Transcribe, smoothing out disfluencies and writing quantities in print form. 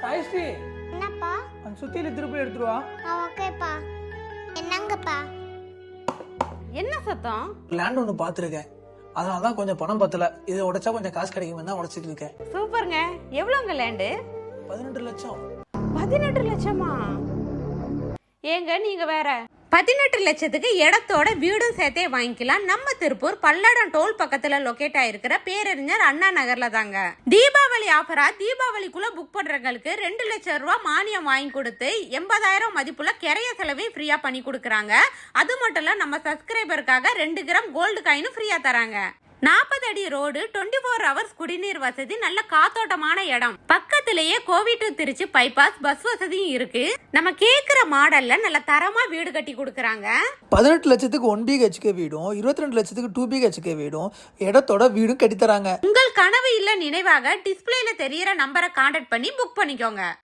சாயஸ்ரீ, என்னப்பா? அந்த சுத்தியில திருப்பி எடுத்துருவா. ஓகேப்பா. என்னங்கப்பா? என்ன சத்தம்? லேண்ட் ஒன்று பார்த்துருக்கேன், அதனால தான் கொஞ்சம் பணம் பத்தல. இதை உடைச்சா கொஞ்சம் காசு கிடைக்கும் தான் உடைச்சிட்டு இருக்கேன். சூப்பருங்க. எவ்வளோங்க லேண்டு? 18 லட்சம். 18 லட்சமா? ஏங்க நீங்க வேற. 18 லட்சத்துக்கு இடத்தோட வீடும் சேர்த்தே வாங்கிக்கலாம். நம்ம திருப்பூர் பல்லடம் டோல் பக்கத்துல லொகேட் ஆயிருக்கிற பேரறிஞர் அண்ணா நகர்ல தாங்க. தீபாவளி ஆஃபரா தீபாவளிக்குள்ள புக் பண்றவங்களுக்கு 2 லட்சம் ரூபாய் மானியம் வாங்கி கொடுத்து 80,000 மதிப்புள்ள கிரைய செலவே ஃப்ரீயா பண்ணி கொடுக்கறாங்க. அது மட்டும் இல்ல, நம்ம சப்ஸ்கிரைபருக்காக 2 கிராம் கோல்டு காயினும் ஃப்ரீயா தராங்க. 40 அடி ரோடு, 24 ஹவர்ஸ் குடிநீர் வசதி, நல்ல காத்தோட்டமான இடம். பக்கத்திலேயே Kovai to Tiruchi bypass bus வசதியும் இருக்கு. நம்ம கேக்குற மாடல்ல நல்ல தரமா வீடு கட்டி கொடுக்கறாங்க. 18 லட்சத்துக்கு 1 BHK வீடும், 22 லட்சத்துக்கு 2 BHK வீடும், இடத்தோட வீடும் கட்டி தராங்க. உங்கள் கனவு இல்ல நினைவாக டிஸ்பிளேல தெரியற நம்பரை கான்டாக்ட் பண்ணி புக் பண்ணிக்கோங்க.